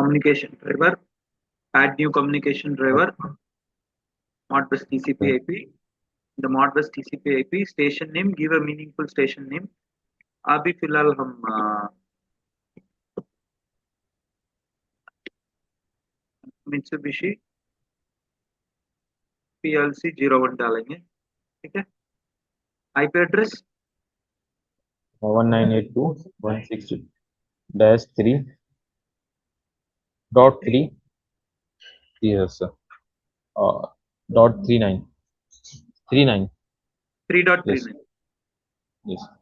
communication driver, add new communication driver, Modbus TCP IP. The Modbus TCP IP station name, give a meaningful station name. अभी फिलहाल हम Mitsubishi PLC 01 डालेंगे, ठीक है। IP address 1982.160-3.3 yes sir dot 39 39 3.39 yes sir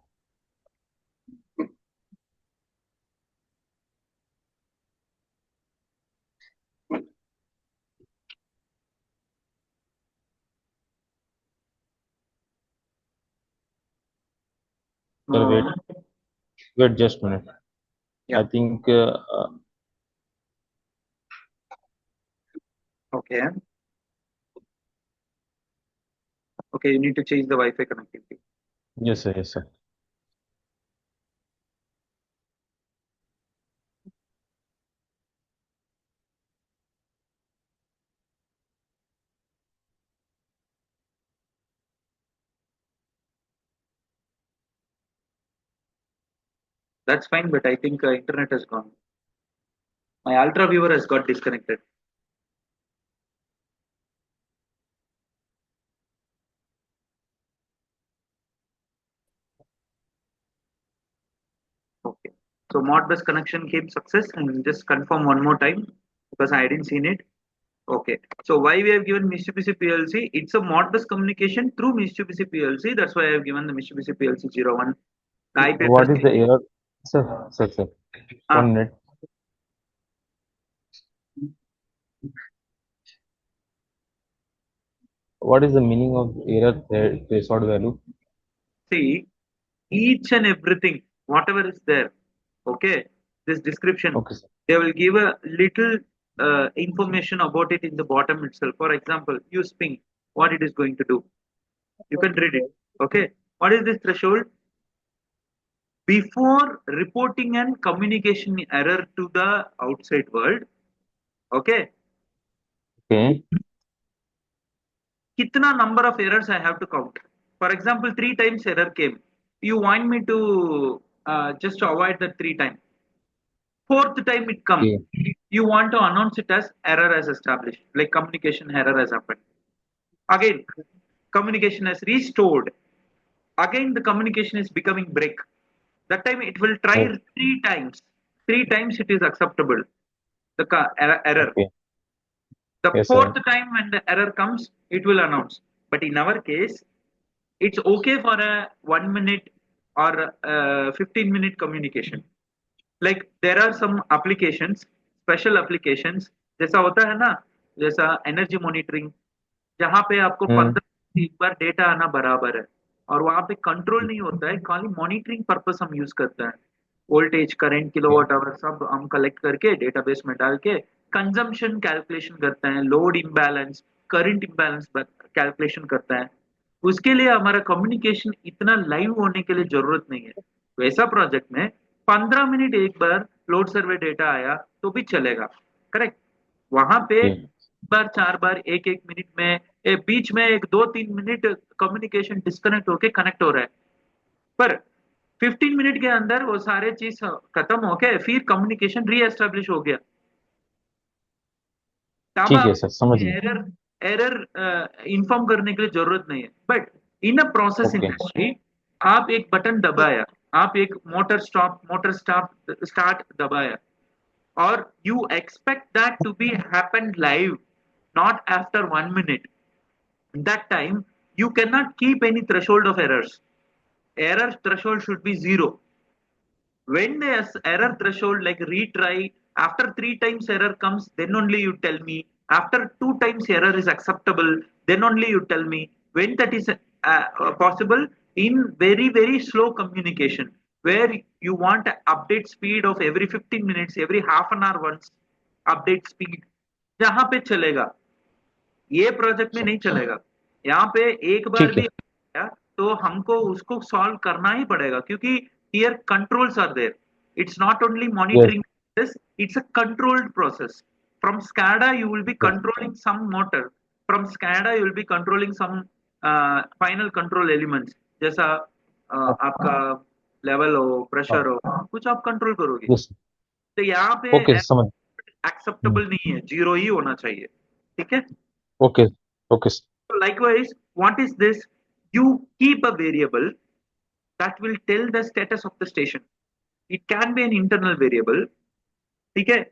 wait just a minute. Yeah. I think Okay. Okay, you need to change the Wi-Fi connectivity. yes sir That's fine, but I think internet has gone. My Ultra viewer has got disconnected. Okay. So Modbus connection came success, and just confirm one more time because I didn't seen it. Okay. So why we have given Mitsubishi PLC? It's a Modbus communication through Mitsubishi PLC. That's why I have given the Mitsubishi PLC 01. what is the error sir 1 minute. What is the meaning of error threshold value? See, each and everything, whatever is there, okay, this description, Okay sir. they will give a little information about it in the bottom itself. For example, use ping, what it is going to do. You can read it. Okay. What is this threshold? Before reporting and communication error to the outside world, okay, Okay. kitna number of errors I have to count. For example, 3 times error came. You want me to just avoid that 3 times. Fourth time it comes. Okay. You want to announce it as error as established, like communication error has happened. Again, communication has restored. Again, the communication is becoming break. That time it will try Yes. 3 times. 3 times it is acceptable. The error. Okay. The Yes fourth sir. time when the error comes, it will announce. But in our case, it's okay for a 1 minute or 15-minute communication. Like there are some applications, special applications, जैसा होता है ना, जैसा energy monitoring, जहाँ पे आपको Hmm. 15 एक बार data आना बराबर है और वहां पे कंट्रोल नहीं होता है, खाली मॉनिटरिंग पर्पस हम यूज करते हैं। वोल्टेज, करंट, किलोवाट आवर सब हम कलेक्ट करके डेटाबेस में डाल के कंजम्पशन कैलकुलेशन करते हैं, load imbalance, current imbalance calculation करता है। उसके लिए हमारा कम्युनिकेशन इतना लाइव होने के लिए जरूरत नहीं है। वैसा प्रोजेक्ट में 15 मिनट एक बार लोड सर्वे डेटा आया तो भी चलेगा, करेक्ट। वहां पे Okay. बार 4 बार एक एक मिनट में बीच में एक 2-3 मिनट कम्युनिकेशन डिस्कनेक्ट होके कनेक्ट हो रहा है, पर 15 मिनट के अंदर वो सारे चीज खत्म होके फिर कम्युनिकेशन री एस्टेब्लिश हो गया। तब ठीक है आप सर समझ गए. एरर एरर इन्फॉर्म करने के लिए जरूरत नहीं है। But in a process Okay. Industry, आप एक बटन दबाया, आप एक मोटर स्टॉप स्टार्ट दबाया, or you expect that to be happen live, not after 1 minute. That time you cannot keep any threshold of errors. Error threshold should be 0. When the error threshold like retry, after 3 times error comes, then only you tell me. After 2 times error is acceptable, then only you tell me. When that is possible, in very slow communication, where you want update speed of every 15 minutes, every half an hour once update speed, जहां पे चलेगा, ये project में नहीं चलेगा। यहाँ पे एक बार ठीक भी है. आया तो हमको उसको सॉल्व करना ही पड़ेगा, क्योंकि here controls are there. It's not only Yes. मॉनिटरिंग, this, it's a controlled process. From SCADA, you will be controlling some motor. From SCADA, you will be controlling some final control elements. जैसा आपका level हो, pressure हो, कुछ आप control करोगे. yes, तो यहाँ पे okay, समझ. एक्सेप्टेबल नहीं है, जीरो ही होना चाहिए. ठीक है. Okay, okay, So likewise, what is this? You keep a variable that will tell the status of the station. It can be an internal variable. ठीक है.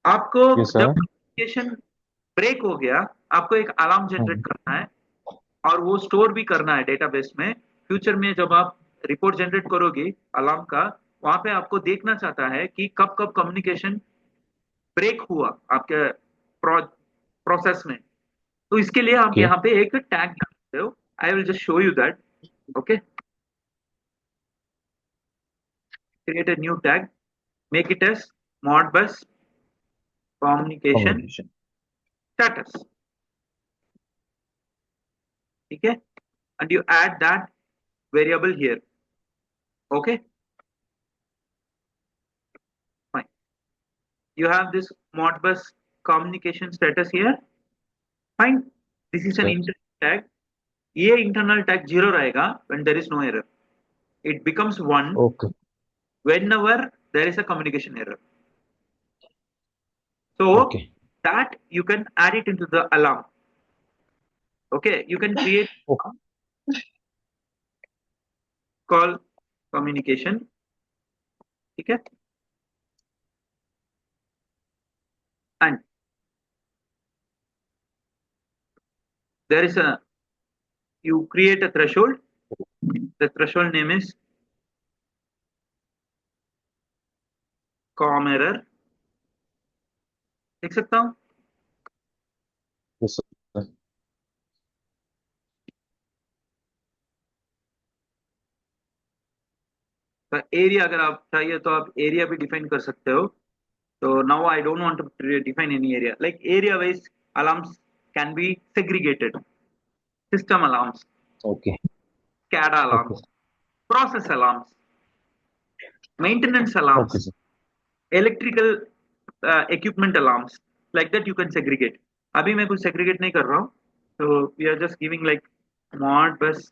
आपको yes, जब sir. कम्युनिकेशन ब्रेक हो गया, आपको एक अलार्म जनरेट करना है और वो स्टोर भी करना है डेटाबेस में. फ्यूचर में जब आप रिपोर्ट जनरेट करोगे अलार्म का, वहां पे आपको देखना चाहता है कि कब कब कम्युनिकेशन ब्रेक हुआ आपके प्रोसेस में. तो इसके लिए आप Okay, यहाँ पे एक टैग डालते हो. I will just show you that. Okay. Create a new tag, make it as modbus communication communication. status. ठीक है. and you add that variable here. Okay, fine. You have this modbus communication status here. Fine. This is an Yes. internal tag. ये internal tag 0 रहेगा when there is no error. It becomes 1 Okay, whenever there is a communication error. So okay, that you can add it into the alarm. Okay, you can create okay, call communication. ठीक है. And there is a, you create a threshold. The threshold name is com error. लिख सकता हूँ. yes, sir. तो area अगर आप चाहिए तो आप एरिया भी डिफाइन कर सकते हो. तो now I don't want to define any area. Like area wise alarms can be segregated. System alarms, Okay, SCADA okay, alarms, process alarms, maintenance okay, alarms, sir. electrical equipment alarms. Like that you can segregate. अभी मैं कुछ segregate नहीं कर रहा हूँ. So we are just giving like modbus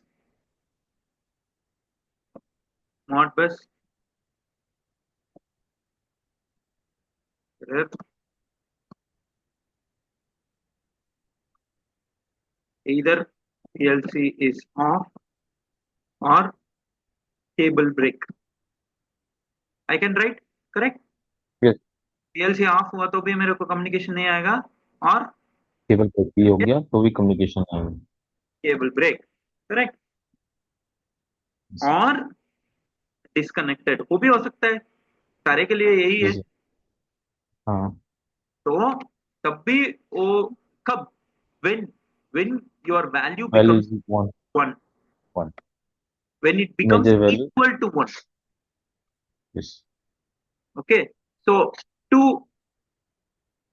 error. Either PLC is off or cable break. I can write, correct? Yes, PLC of हुआ तो भी मेरे को कम्युनिकेशन नहीं आएगा, और केबल कॉपी हो गया तो भी कम्युनिकेशन आएगा. Cable break, correct. Yes, और डिस्कनेक्टेड वो भी हो सकता है. सारे के लिए यही है. yes, sir. हाँ, तो तब भी वो कब, when when your value value becomes is one, 1, one. when it becomes Major value, equal to 1. yes, Okay, so to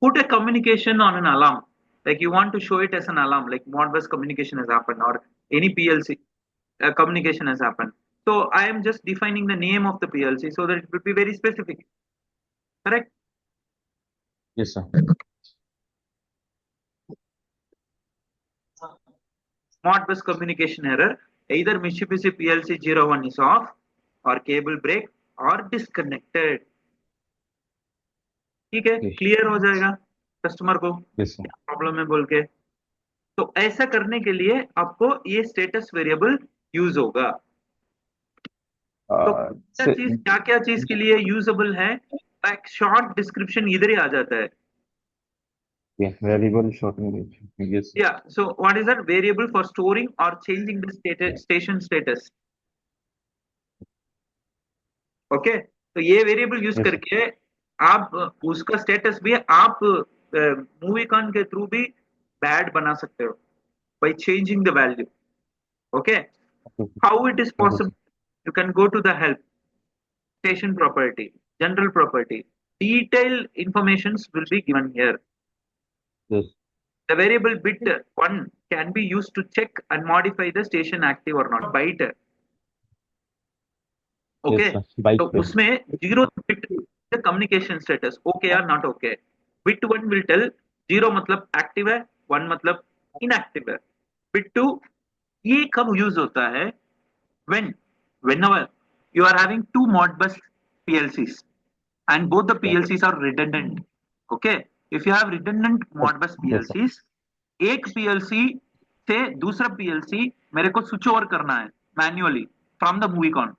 put a communication on an alarm, like you want to show it as an alarm, like Modbus communication has happened or any PLC communication has happened. So I am just defining the name of the PLC so that it will be very specific. Correct? yes, sir. Modbus communication error. Either Mitsubishi PLC 01 is off, or cable break, or disconnected. ठीक है, Okay, clear हो जाएगा customer को yes, sir. क्या problem है बोल के. तो ऐसा करने के लिए आपको ये स्टेटस वेरिएबल यूज होगा. तो So, क्या क्या चीज के लिए यूजेबल है, एक शॉर्ट डिस्क्रिप्शन इधर ही आ जाता है. yeah, variable shortening, yes, sir. Yeah, so what is that? Variable for storing or changing the station status. Okay, तो ये वेरिएबल यूज Yes, sir. करके आप उसका स्टेटस भी आप मूवीकॉन के थ्रू भी बैड बना सकते हो by changing the value. Okay, Okay, how it is okay, possible? sir. You can go to the help, station property, general property. Detailed informations will be given here. Yes, The variable bit 1 can be used to check and modify the station active or not. Byte. yes, Okay, sir. Byte तो पे. उसमें 0th bit the communication status okay or not okay. Bit 1 will tell 0 मतलब active है, 1 मतलब inactive है. Bit 2 ये कब use होता है? Whenever you are having two Modbus PLCs and both the PLCs are redundant. Okay, if you have redundant Modbus Yes, sir. PLCs, एक PLC से दूसरा PLC मेरे को स्विच ओवर करना है manually from the Movicon,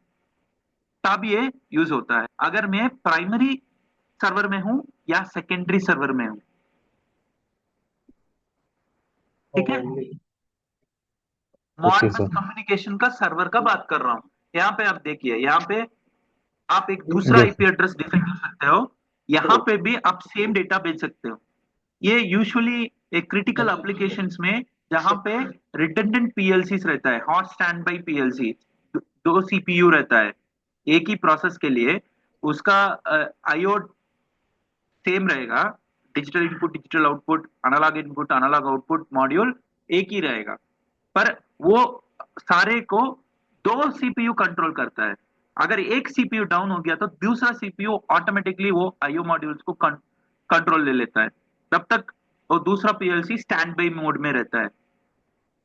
तब ये use होता है. अगर मैं प्राइमरी सर्वर में हूं या सेकेंडरी सर्वर में हूं. ठीक है, Okay, मॉडबस sir. कम्युनिकेशन का सर्वर का बात कर रहा हूं. यहाँ पे आप देखिए, यहाँ पे आप एक दूसरा Yes, आईपी एड्रेस डिफाइन कर सकते हो. यहाँ पे भी आप सेम डेटा भेज सकते हो. ये यूजुअली एक क्रिटिकल एप्लीकेशंस में जहां पे रिडंडेंट पीएलसीज रहता है, हॉट स्टैंड बाई पीएलसी, दो सीपीयू रहता है एक ही प्रोसेस के लिए, उसका आईओ सेम रहेगा, digital input digital output, analog input analog output module एक ही रहेगा, पर वो सारे को दो सीपीयू कंट्रोल करता है. अगर एक सीपीयू डाउन हो गया तो दूसरा सीपीयू ऑटोमेटिकली वो आईओ मॉड्यूल्स को कंट्रोल ले लेता है. तब तक वो दूसरा पीएलसी स्टैंड बाई मोड में रहता है.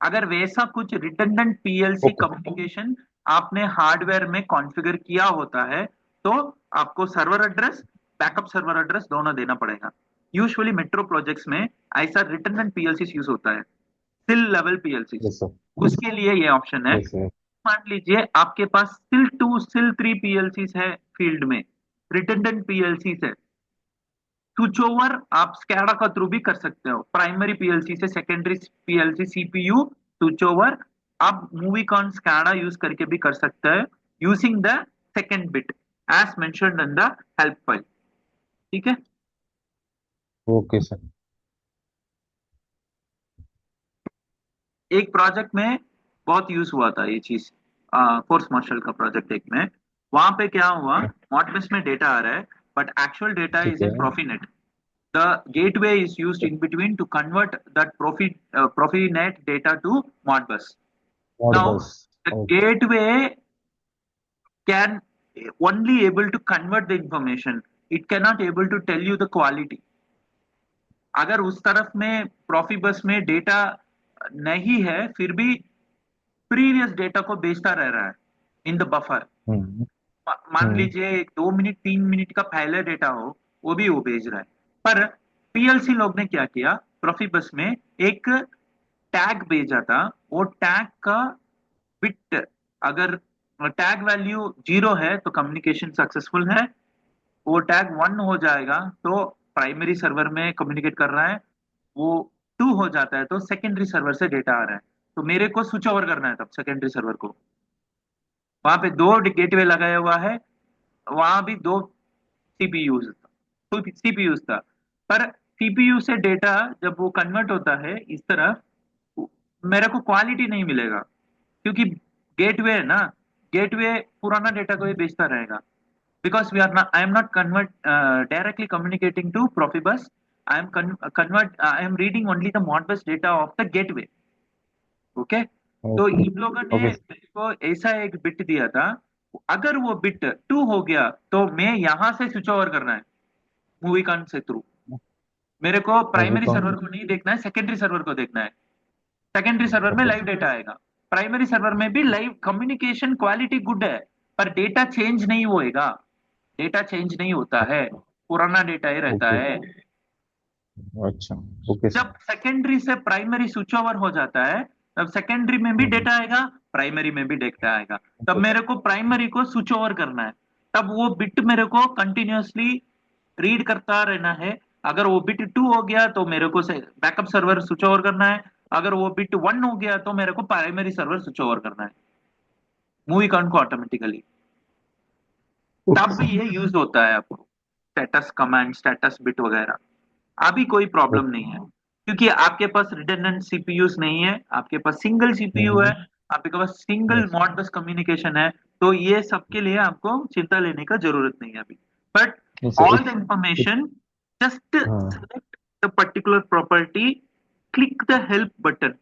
अगर वैसा कुछ रिडंडेंट पीएलसी okay, कम्युनिकेशन आपने हार्डवेयर में कॉन्फ़िगर किया होता है तो आपको server address, backup server address दोनों देना पड़ेगा. यूजुअली मेट्रो प्रोजेक्ट्स में ऐसा रिडंडेंट पीएलसी यूज होता है, सिल लेवल पीएलसी. yes, sir. उसके लिए ये ऑप्शन है. Yes, sir. मान लीजिए आपके पास सिल 2 सिल 3 पीएलसी है फील्ड में, रिडंडेंट पीएलसी है, स्विच ओवर आप स्कैडा का थ्रू भी कर सकते हो. प्राइमरी पीएलसी से secondary PLC CPU switch over आप मूवी कॉन स्कैडा यूज करके भी कर सकते हैं using the second bit as mentioned in the help file. ठीक है, Okay, sir. एक प्रोजेक्ट में बहुत यूज हुआ था ये चीज, फोर्स मार्शल का प्रोजेक्ट एक में. वहां पे क्या हुआ, मॉडबस में डेटा आ रहा है बट एक्चुअल डेटा ठीक इज है. इन प्रोफीनेट. The gateway is used in between to convert that Profinet data to Modbus. Now, Modbus. the Okay. gateway can only able to convert the information. It cannot able to tell you the quality. अगर उस तरफ में Profibus में data नहीं है, फिर भी previous data को बेचता रह रहा है इन द बफर. Hmm. मान Hmm. लीजिए 2 मिनट 3 मिनट का पहले डेटा हो, वो भी वो भेज रहा है. पर पीएलसी लोग ने क्या किया, प्रोफिबस में एक टैग भेजा था. वो टैग का बिट, अगर टैग वैल्यू 0 है तो कम्युनिकेशन सक्सेसफुल है, वो टैग 1 हो जाएगा तो प्राइमरी सर्वर में कम्युनिकेट कर रहा है, वो 2 हो जाता है तो सेकेंडरी सर्वर से डेटा आ रहा है. तो मेरे को स्विच ओवर करना है तब सेकेंडरी सर्वर को. वहां पे दो गेटवे लगाया हुआ है, वहां भी दो सीपीयूज तो सीपीयूज था, पर सीपीयू से डेटा जब वो कन्वर्ट होता है इस तरफ, मेरे को क्वालिटी नहीं मिलेगा क्योंकि गेटवे है ना, गेटवे पुराना डेटा को ही बेचता रहेगा. Because we are not, I am not convert directly communicating to Profibus. I am reading only the Modbus data of the gateway. Okay, तो Okay. इन लोगों ने Okay. मेरे को ऐसा एक बिट दिया था, अगर वो बिट 2 हो गया तो मैं यहां से स्विच ओवर करना है मूवी कॉन से थ्रू. मेरे को Movie प्राइमरी सर्वर con. को नहीं देखना है, सेकेंडरी सर्वर को देखना है. सेकेंडरी सर्वर में Okay. लाइव डेटा आएगा, प्राइमरी सर्वर में भी लाइव कम्युनिकेशन क्वालिटी गुड है, पर डेटा चेंज नहीं होएगा. डेटा चेंज नहीं होता है, पुराना डेटा ही रहता Okay. है. अच्छा. Okay, sir. जब सेकेंडरी से प्राइमरी स्विच ओवर हो जाता है तब सेकेंडरी में भी Hmm. डेटा आएगा, प्राइमरी में भी डेटा आएगा. तब मेरे को प्राइमरी को स्विच ओवर करना है, तब वो बिट मेरे को कंटिन्यूअसली रीड करता रहना है. अगर वो बिट 2 हो गया तो मेरे को बैकअप सर्वर स्विच ओवर करना है. अगर वो बिट 1 हो गया तो मेरे को प्राइमरी सर्वर स्विच ओवर करना है मूवी काउंट को ऑटोमेटिकली. Okay, तब sir. ये यूज होता है आपको स्टेटस कमांड, स्टेटस बिट वगैरह. अभी कोई प्रॉब्लम Okay. नहीं है क्योंकि आपके पास रिडंडेंट सीपीयूज नहीं है, आपके पास सिंगल सीपीयू है, Hmm. आपके पास सिंगल Yes. मॉडबस कम्युनिकेशन है. तो ये सबके लिए आपको चिंता लेने का जरूरत नहीं है अभी. But Yes, sir. all the It, information, just हाँ. select the particular property, click the help button.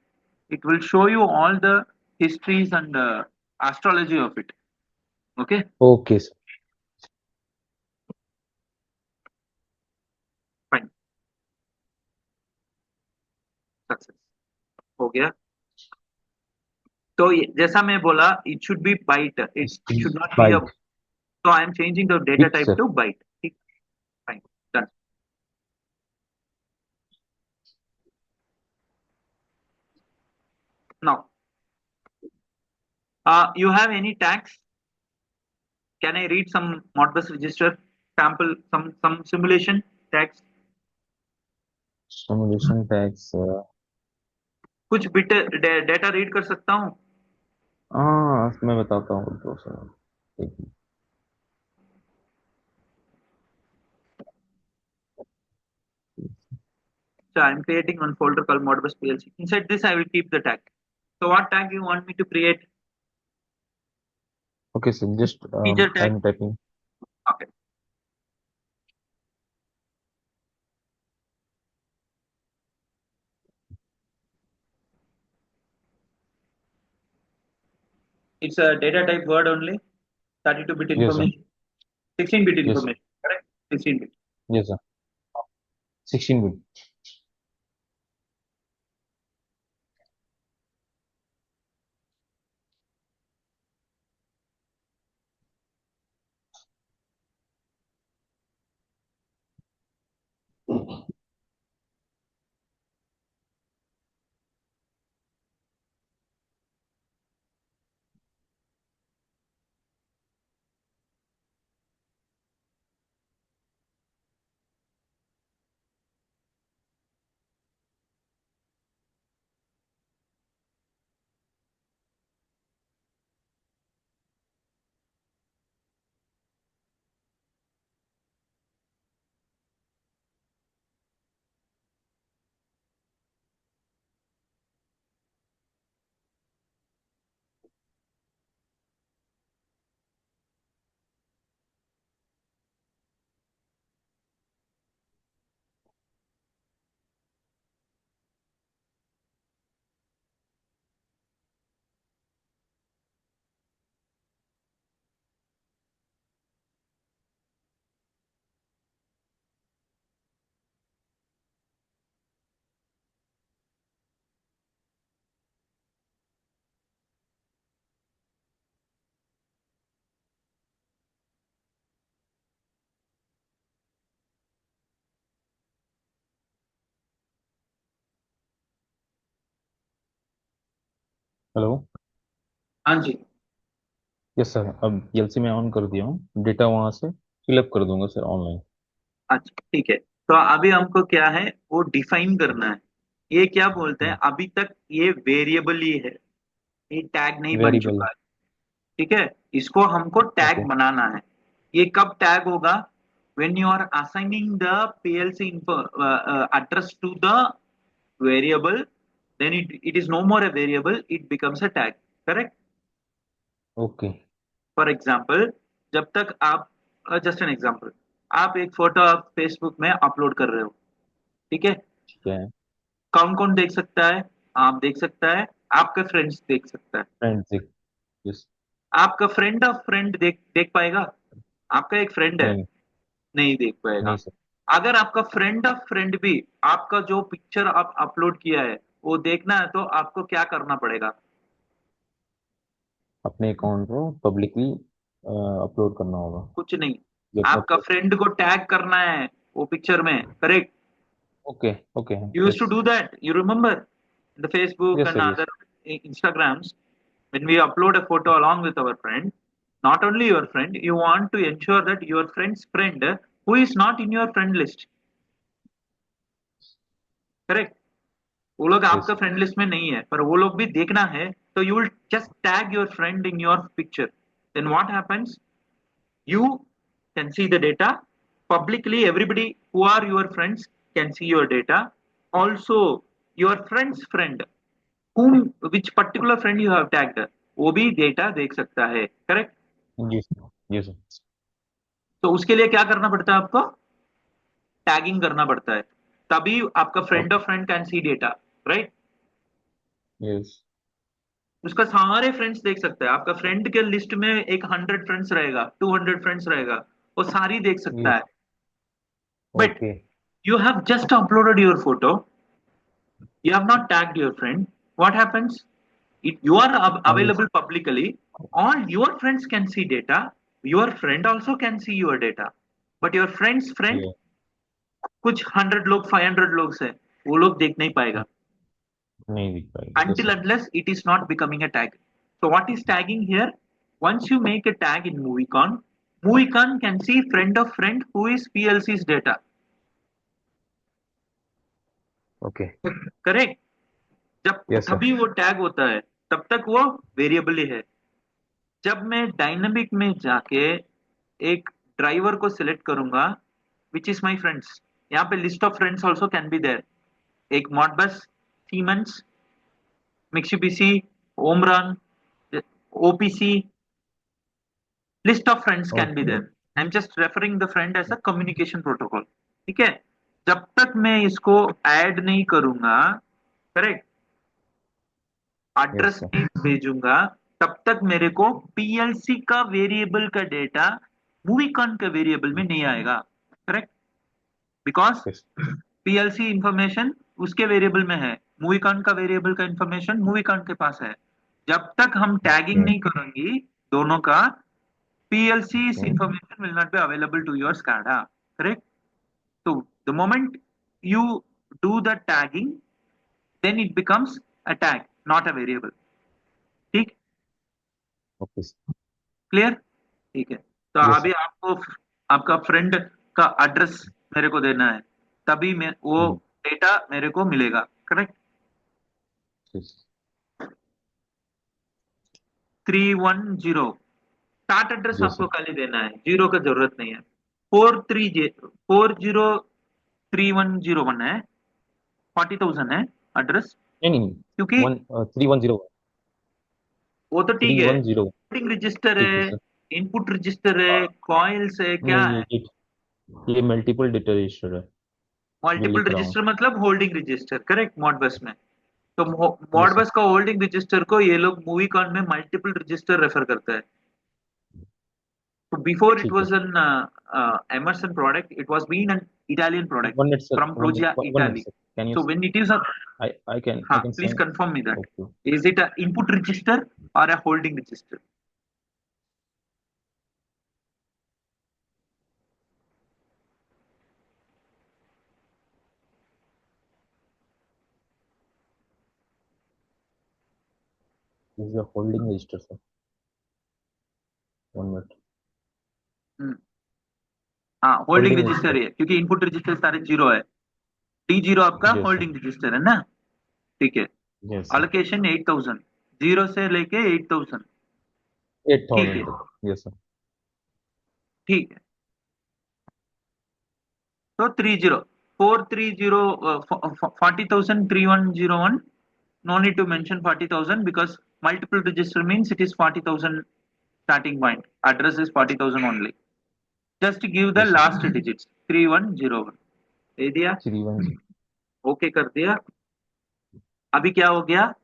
It will show you all the histories and astrology of it. Okay. Okay, sir. Success हो गया। तो जैसा मैं बोला, it should be byte, it should not be a, Byte. तो I am changing the data Bit, type sir. To byte. ठीक, fine, done. Now you have any tags? Can I read some Modbus register sample, some simulation tags? Simulation tags. कुछ bit data read कर सकता हूँ? हाँ, मैं बताता हूँ दो सर। एक So I'm creating one folder called Modbus PLC. Inside this, I will keep the tag. So what tag you want me to create? Okay, so just Teacher tag. I'm typing. Okay. It's a data type word only. 32-bit Yes, sir. information. 16-bit Yes, sir. information. Correct? 16-bit. Yes, sir. 16 bit. Hello. हाँ जी। Yes sir, अब PLC में on कर दिया हूँ, data वहां से fill up कर दूंगा सर ऑनलाइन। अच्छा, ठीक है। तो अभी हमको क्या है, वो डिफाइन करना है। ये क्या बोलते हैं, अभी तक ये वेरिएबल ही है, ये टैग नहीं बन वेरिएबल। चुका है। ठीक है, इसको हमको टैग ओके। बनाना है। ये कब टैग होगा? when you are assigning the PLC info, address to the variable, then it is no more a variable, it becomes a tag. Correct? Okay. For example, जब तक आप, जस्ट एन एग्जांपल, आप एक photo आप Facebook में upload कर रहे हो, ठीक है? ठीक है। कौन कौन देख सकता है? आप देख सकता है, आपका फ्रेंड्स देख सकता है। फ्रेंड। यस। आपका फ्रेंड ऑफ फ्रेंड देख देख पाएगा? आपका एक फ्रेंड है, नहीं। नहीं देख पाएगा। नहीं सर। अगर आपका फ्रेंड ऑफ फ्रेंड भी आपका जो पिक्चर आप अपलोड किया है वो देखना है, तो आपको क्या करना पड़ेगा? अपने अकाउंट को पब्लिकली अपलोड करना होगा। कुछ नहीं, जब आपका अपलोड। फ्रेंड को टैग करना है वो पिक्चर में। Correct? Okay. Okay. You used to yes. do that. You remember the Facebook yes and sir. Yes. other Instagrams, when we upload a photo along with our friend, not only your friend, you want to ensure that your friend's friend who is not in your friend list, correct? वो लोग yes. आपका friend list में नहीं है, पर वो लोग भी देखना है, तो you will just tag your friend in your picture. Then what happens? You can see the data publicly. Everybody who are your friends can see your data. Also, your friend's friend, whom, which particular friend you have tagged, वो भी data देख सकता है। Correct? जी sir. जी sir. तो उसके लिए क्या करना पड़ता है आपको? टैगिंग करना पड़ता है, तभी आपका friend of friend can see data. Right? Yes. उसका सारे फ्रेंड्स देख सकता है। आपका फ्रेंड के लिस्ट में एक 100 फ्रेंड्स रहेगा, 200 फ्रेंड्स रहेगा, वो सारी देख सकता है। Yes. But okay. you have just uploaded your photo, You have not tagged your friend. What happens? You are I will. available publicly. All your friends can see data. Your friend also can see your data. But your friend's friend, Yeah. कुछ 100 लोग 500 लोग से वो लोग देख नहीं पाएगा नहीं दिख पाएगा। Yes until sir. unless it is not becoming a tag. So what is tagging here? Once you make a tag in MovieCon, MovieCon can see friend of friend who is PLC's data. Okay. Correct? जब Yes sir. तभी वो tag होता है, तब तक वो variable ही है। जब मैं डायनामिक में जाके एक ड्राइवर को सिलेक्ट करूंगा, विच इज माई फ्रेंड्स, यहाँ पे list of friends also can be there. एक Modbus, Siemens, Mitsubishi, Omron, OPC, list of friends can be Okay. There. I am just referring the friend as a communication protocol. ठीक है? जब तक मैं इसको add नहीं करूंगा, करेक्ट, Yes एड्रेस sir. नहीं भेजूंगा, तब तक मेरे को पीएलसी का वेरिएबल का डेटा मूवीकॉन के वेरिएबल में नहीं आएगा। Correct? Because Yes. PLC information उसके वेरिएबल में है, मूवीकॉन का वेरिएबल का इंफॉर्मेशन मूवीकॉन के पास है। जब तक हम टैगिंग Okay. नहीं करेंगे दोनों का, PLC Okay. Information will not be available to your SCADA। Correct? So the moment you do the tagging, then it becomes a tag, not a variable. ठीक? Okay sir. क्लियर? ठीक है। तो Yes अभी sir. आपको आपका friend का address मेरे को देना है, तभी मैं वो Hmm. डेटा मेरे को मिलेगा। Correct? Yes. 310 start address Yes आपको sir. खाली देना है, जीरो का जरूरत नहीं है। 403101 है, 40,000 है एड्रेस। नहीं नहीं। क्योंकि 3101। वो तो ठीक है, 3101। होल्डिंग रजिस्टर ठीक है है, सर। इनपुट रजिस्टर है, कॉइल्स है, क्या नहीं है? ये मल्टीपल डेटा रजिस्टर है। मैं मल्टीपल लिख रहा हूँ। रजिस्टर मतलब होल्डिंग रजिस्टर। करेक्ट? मॉडबस में तो यस सर। मॉडबस का होल्डिंग रजिस्टर को ये लोग मूवीकॉन में मल्टीपल रजिस्टर रेफर करते हैं। तो बिफोर इट ठीक है। Was an Emerson product, it was been an Italian product 1 minute sir. From 1 minute प्रोजिया 1 minute Italy. Sir. Can you? So when it is a, I हाँ, can please send. confirm me that. Okay. Is it a input register or a holding register? This is a holding register sir. 1 minute. Hmm, हाँ, holding holding register register. है क्योंकि input register सारे zero है। D0 आपका yes sir. Holding register है ना? ठीक है। Yes sir. अलोकेशन 8000, जीरो से लेके 8000। ठीक 8000 है, तक। Yes sir. ठीक है। तो 30 430 40,000 3101, no need to mention 40,000 because multiple register means it is 40,000 starting point, address is 40,000 only. Just give the yes sir. last digits 3101 दे दिया, 310। ओके कर दिया। अभी क्या हो गया?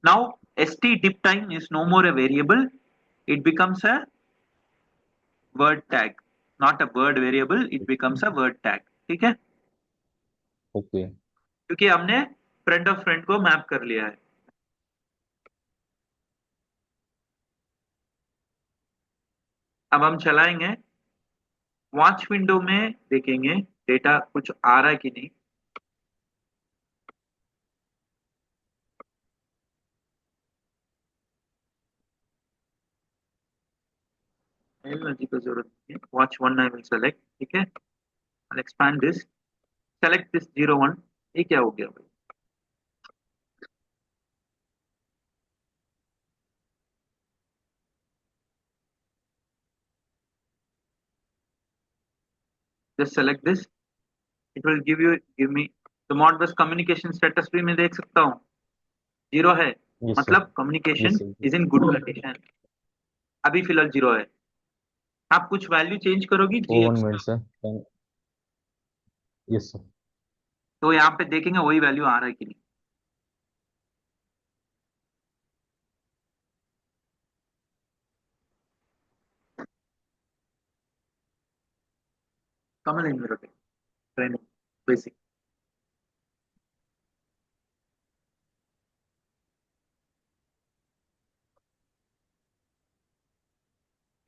Now st dip time is no more a variable, it becomes a word tag, not a word variable, it becomes a word tag। ठीक है? Okay. क्योंकि हमने फ्रेंड ऑफ फ्रेंड को मैप कर लिया है। अब हम चलाएंगे, वॉच विंडो में देखेंगे डेटा कुछ आ रहा है कि नहीं। एनर्जी की जरूरत नहीं है, watch one I will select. ठीक है? आई एक्सपैंड दिस, सेलेक्ट दिस 01। ये क्या हो गया भाई? Just select this, it will give me the Modbus communication status भी मैं देख सकता हूँ, जीरो है, यस सर। मतलब communication yes sir. Is in good condition. अभी फिलहाल जीरो है। आप कुछ वैल्यू चेंज करोगी ओ 1 जीएक्स मिनट का, सर। Yes sir. तो यहाँ पे देखेंगे वही वैल्यू आ रहा है कि नहीं। कमल इन ट्रेनिंग बेसिक।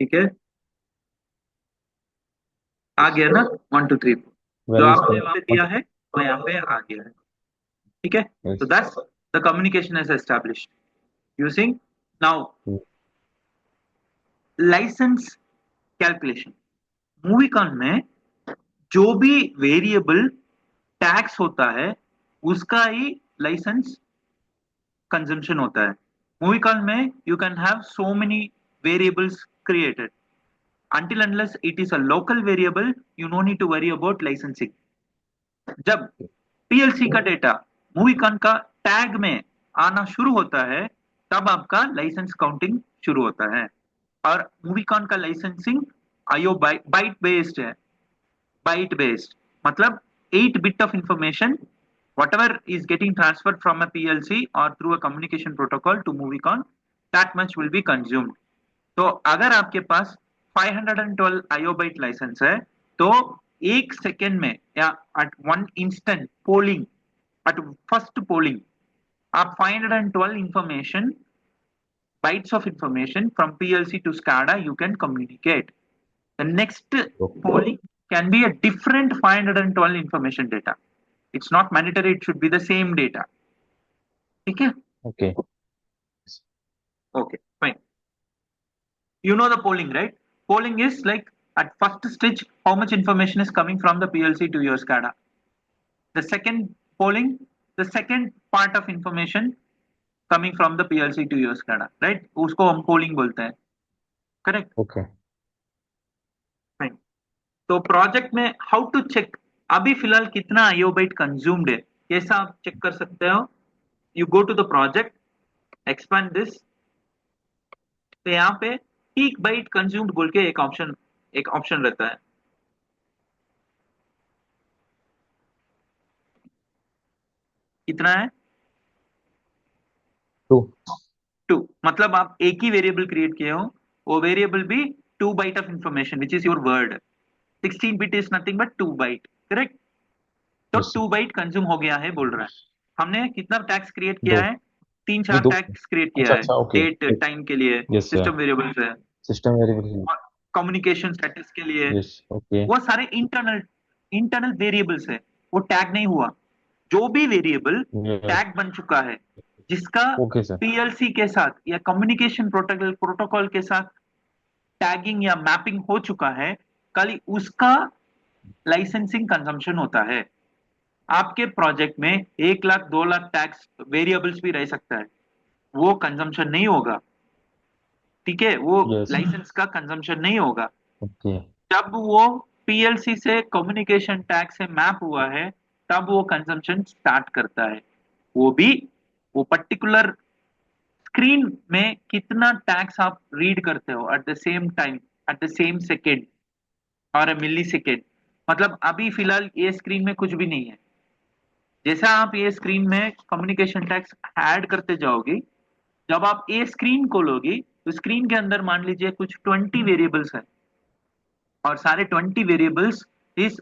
ठीक है, आ गया ना 1 2 3 4, जो वैल्यूज आपने का वहां पे दिया है वो यहाँ पे आ गया है। ठीक है, so yes. that's the communication is established using now license calculation। मूवीकॉन में जो भी वेरिएबल टैक्स होता है उसका ही लाइसेंस कंजम्पशन होता है। मूवीकॉन में you can have so many variables created, until unless it is a local variable you no need to worry about licensing। जब पीएलसी का डेटा मूवीकॉन का टैग में आना शुरू होता है तब आपका लाइसेंस काउंटिंग शुरू होता है। और मूवीकॉन का लाइसेंसिंग आईओ बाइट बेस्ड है। बाइट based मतलब 8 bit of information whatever is getting transferred from a PLC or through a communication protocol to Movicon, that much will be consumed। तो अगर आपके पास 512 IO byte लाइसेंस है तो एक second में या at one instant polling, at first polling आप 512 information bytes of information from PLC to SCADA you can communicate। the next polling can be a different 512 information data। It's not mandatory it should be the same data। ठीक है, okay. okay fine। You know the polling, right? Polling is like at first stage how much information is coming from the PLC to your SCADA। The second polling, the second part of information coming from the PLC to your SCADA, right? उसको हम polling बोलते हैं, correct? Okay. Fine। तो project में how to check अभी फिलहाल कितना IO bite consumed है कैसा आप चेक कर सकते हो। You go to the project expand this, तो यहाँ पे पीक बाइट कंज्यूम्ड बोल के एक ऑप्शन रहता है। कितना है? 2। 2। मतलब आप एक ही वेरिएबल क्रिएट किए हो, वो वेरिएबल भी 2 byte of information which is your word. 16 bit is nothing but 2 byte, correct? तो यस 2 बाइट कंज्यूम हो गया है बोल रहा है। हमने कितना टैक्स क्रिएट किया दो। है? तीन नहीं चार दो। टैक्स क्रिएट किया अच्छा है, अच्छा ओके। डेट टाइम के लिए, यस सिस्टम वेरिएबल्स है, सिस्टम वेरिएबल। और कम्युनिकेशन स्टेटस के लिए। Yes okay. वो सारे इंटरनल वेरिएबल्स है, वो टैग नहीं हुआ। जो भी वेरिएबल यस टैग बन चुका है जिसका ओके सर। पीएलसी के साथ या कम्युनिकेशन प्रोटोकॉल के साथ टैगिंग या मैपिंग हो चुका है, कल उसका लाइसेंसिंग कंजम्पशन होता है। आपके प्रोजेक्ट में 1 लाख 2 लाख टैक्स वेरिएबल्स भी रह सकता है, वो कंजम्पशन नहीं होगा। ठीक है, वो यस लाइसेंस का कंजम्पशन नहीं होगा। ओके। जब वो पीएलसी से कम्युनिकेशन टैग से मैप हुआ है तब वो कंजम्पशन स्टार्ट करता है। वो भी वो पर्टिकुलर स्क्रीन में कितना टैक्स आप रीड करते हो at the same time, at the same second और मिली सेकेंड। मतलब अभी फिलहाल ये स्क्रीन में कुछ भी नहीं है। जैसा आप ये स्क्रीन में कम्युनिकेशन टैक्स ऐड करते जाओगे, जब आप ये स्क्रीन खोलोगे तो स्क्रीन के अंदर मान लीजिए कुछ 20 वेरिएबल्स है और सारे 20 वेरिएबल्स इस